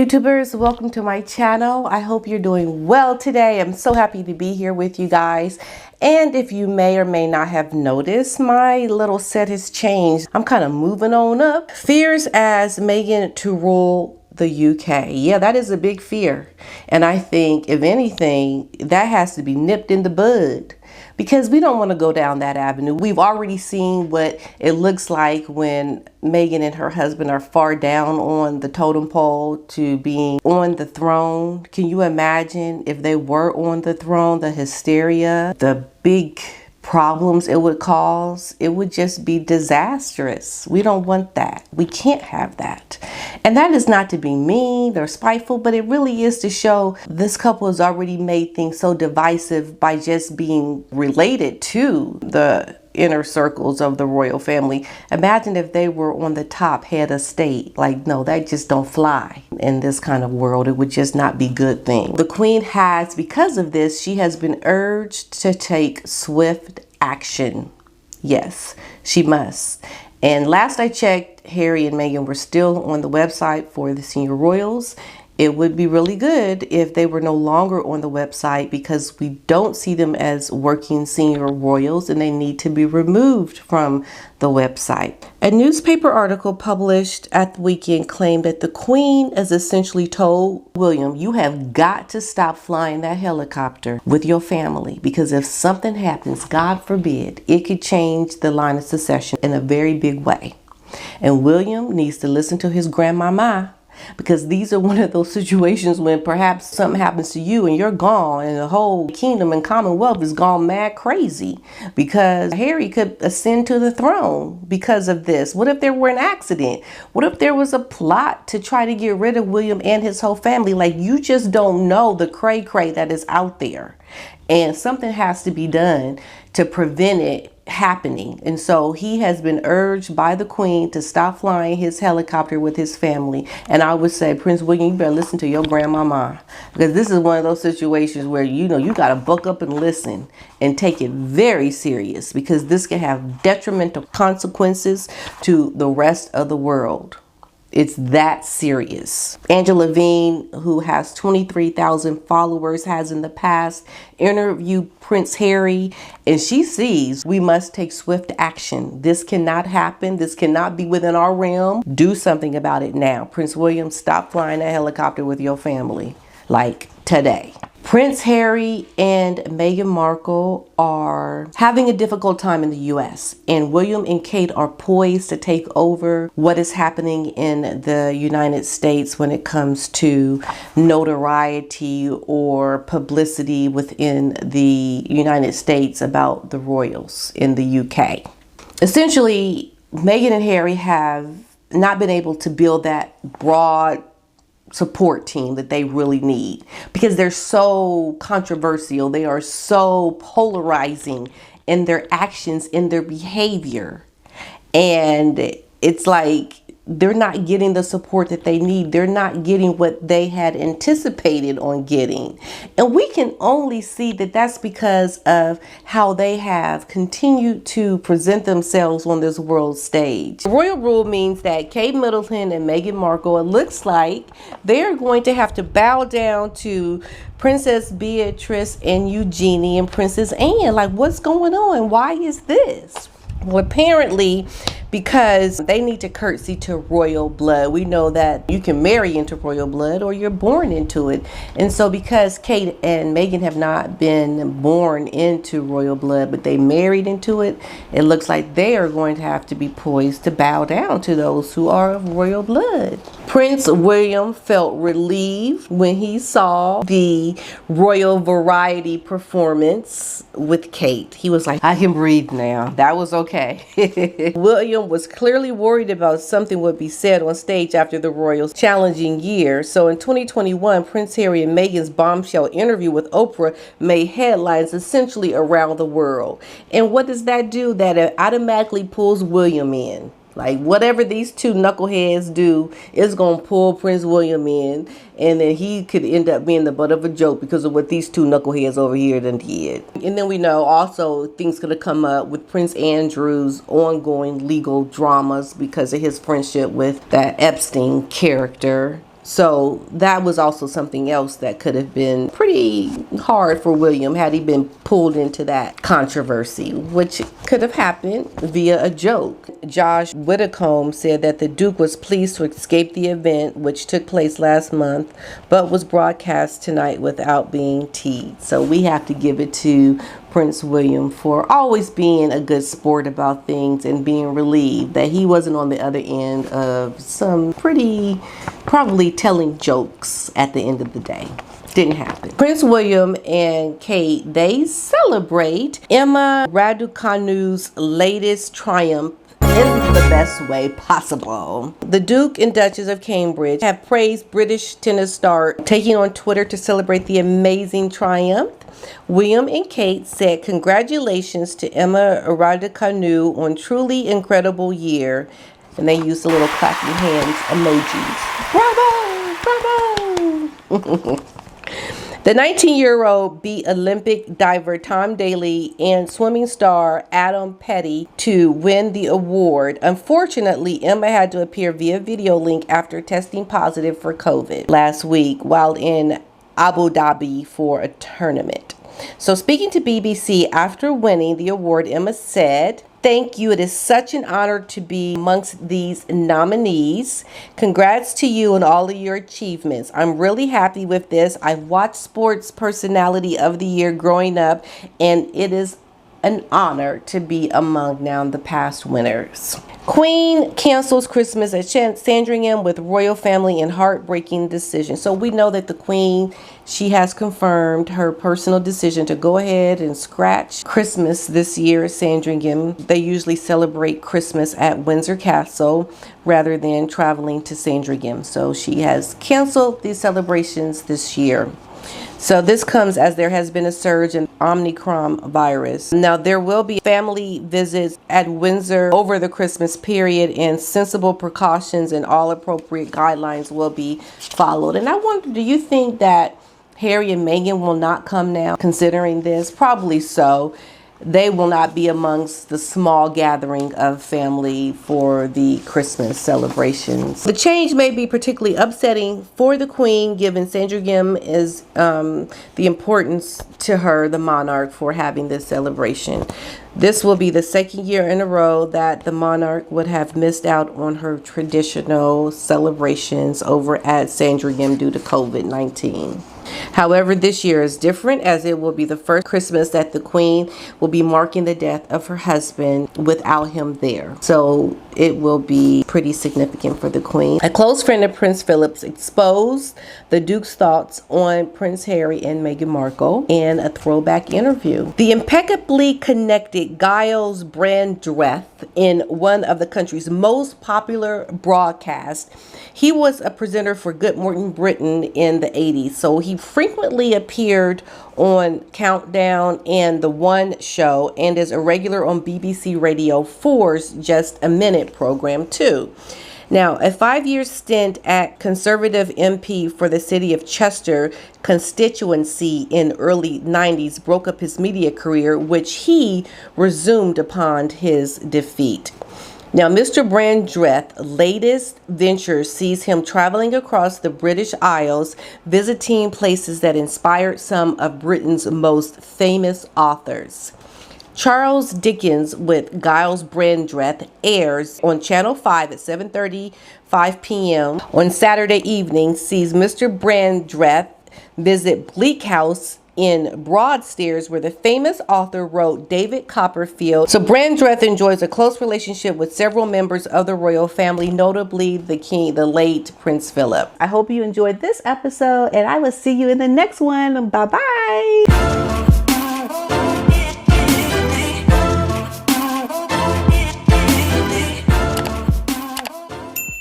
YouTubers, welcome to my channel. I hope you're doing well today. I'm so happy to be here with you guys. And if you may or may not have noticed, my little set has changed. I'm kind of moving on up. Fears as Meghan to rule the UK. Yeah, that is a big fear. And I think, if anything, that has to be nipped in the bud, because we don't want to go down that avenue. We've already seen what it looks like when Meghan and her husband are far down on the totem pole to being on the throne. Can you imagine if they were on the throne, the hysteria, the big problems it would cause? It would just be disastrous. We don't want that. We can't have that. And that is not to be mean or spiteful, but it really is to show this couple has already made things so divisive by just being related to the inner circles of the royal family. Imagine if they were on the top head of state. Like, no, that just don't fly in this kind of world. It would just not be a good thing. The Queen has, because of this, she has been urged to take swift action. Yes, she must. And last I checked, Harry and Meghan were still on the website for the senior royals. It would be really good if they were no longer on the website, because we don't see them as working senior royals and they need to be removed from the website. A newspaper article published at the weekend claimed that the Queen has essentially told William, you have got to stop flying that helicopter with your family, because if something happens, God forbid, it could change the line of succession in a very big way. And William needs to listen to his grandmama, because these are one of those situations when perhaps something happens to you and you're gone, and the whole kingdom and commonwealth is gone mad crazy, because Harry could ascend to the throne because of this. What if there were an accident? What if there was a plot to try to get rid of William and his whole family? Like, you just don't know the cray-cray that is out there, and something has to be done to prevent it happening. And so he has been urged by the Queen to stop flying his helicopter with his family. And I would say, Prince William, you better listen to your grandmama, because this is one of those situations where, you know, you got to buck up and listen and take it very serious, because this can have detrimental consequences to the rest of the world. It's that serious. Angela Levine, who has 23,000 followers, has in the past interviewed Prince Harry, and she sees we must take swift action. This cannot happen. This cannot be within our realm. Do something about it now. Prince William, stop flying that helicopter with your family, like today. Prince Harry and Meghan Markle are having a difficult time in the US, and William and Kate are poised to take over what is happening in the United States when it comes to notoriety or publicity within the United States about the royals in the UK. Essentially, Meghan and Harry have not been able to build that broad support team that they really need, because they're so controversial. They are so polarizing in their actions, in their behavior. And it's like they're not getting the support that they need. They're not getting what they had anticipated on getting. And we can only see that that's because of how they have continued to present themselves on this world stage. Royal rule means that Kate Middleton and Meghan Markle, it looks like they're going to have to bow down to Princess Beatrice and Eugenie and Princess Anne. Like, what's going on? Why is this? Well, apparently, because they need to curtsy to royal blood. We know that you can marry into royal blood or you're born into it. And so because Kate and Meghan have not been born into royal blood, but they married into it, it looks like they are going to have to be poised to bow down to those who are of royal blood. Prince William felt relieved when he saw the royal variety performance with Kate. He was like, I can breathe now. That was okay. William was clearly worried about something would be said on stage after the royals' challenging year. So in 2021, Prince Harry and Meghan's bombshell interview with Oprah made headlines essentially around the world. And what does that do? That automatically pulls William in. Like, whatever these two knuckleheads do is going to pull Prince William in, and then he could end up being the butt of a joke because of what these two knuckleheads over here done did. And then we know also things going to come up with Prince Andrew's ongoing legal dramas because of his friendship with that Epstein character. So that was also something else that could have been pretty hard for William had he been pulled into that controversy, which could have happened via a joke. Josh Widdicombe said that the Duke was pleased to escape the event, which took place last month, but was broadcast tonight without being teased. So we have to give it to Prince William for always being a good sport about things and being relieved that he wasn't on the other end of some pretty probably telling jokes at the end of the day. Didn't happen. Prince William and Kate, they celebrate Emma Raducanu's latest triumph in the best way possible. The Duke and Duchess of Cambridge have praised British tennis star taking on Twitter to celebrate the amazing triumph. William and Kate said congratulations to Emma Raducanu on truly incredible year. And they used the little clapping hands emojis. Bravo! Bravo! The 19-year-old beat Olympic diver Tom Daley and swimming star Adam Petty to win the award. Unfortunately, Emma had to appear via video link after testing positive for COVID last week while in Abu Dhabi for a tournament. So speaking to BBC after winning the award, Emma said, "Thank you. It is such an honor to be amongst these nominees. Congrats to you on all of your achievements. I'm really happy with this. I've watched Sports Personality of the Year growing up, and it is an honor to be among now the past winners." Queen cancels Christmas at Sandringham with royal family in heartbreaking decision. So we know that the Queen, she has confirmed her personal decision to go ahead and scratch Christmas this year at Sandringham. They usually celebrate Christmas at Windsor Castle rather than traveling to Sandringham. So she has canceled these celebrations this year. So this comes as there has been a surge in Omicron virus. Now there will be family visits at Windsor over the Christmas period, and sensible precautions and all appropriate guidelines will be followed. And I wonder, do you think that Harry and Meghan will not come now considering this? Probably so. They will not be amongst the small gathering of family for the Christmas celebrations. The change may be particularly upsetting for the Queen, given Sandringham is the importance to her, the monarch, for having this celebration. This will be the second year in a row that the monarch would have missed out on her traditional celebrations over at Sandringham due to COVID-19. However, this year is different as it will be the first Christmas that the Queen will be marking the death of her husband without him there. So it will be pretty significant for the Queen. A close friend of Prince Philip's exposed the Duke's thoughts on Prince Harry and Meghan Markle in a throwback interview. The impeccably connected Giles Brandreth in one of the country's most popular broadcasts. He was a presenter for Good Morning Britain in the 80s, so he frequently appeared on Countdown and The One Show, and is a regular on BBC Radio 4's Just a Minute program too. Now, a 5-year stint at Conservative MP for the City of Chester constituency in early 90s broke up his media career, which he resumed upon his defeat. Now, Mr. Brandreth's latest venture sees him traveling across the British Isles, visiting places that inspired some of Britain's most famous authors. Charles Dickens with Giles Brandreth airs on Channel 5 at 7:35 p.m. on Saturday evening, sees Mr. Brandreth visit Bleak House in Broadstairs, where the famous author wrote David Copperfield. So Brandreth enjoys a close relationship with several members of the royal family, notably the late Prince Philip. I hope you enjoyed this episode, and I will see you in the next one. Bye-bye.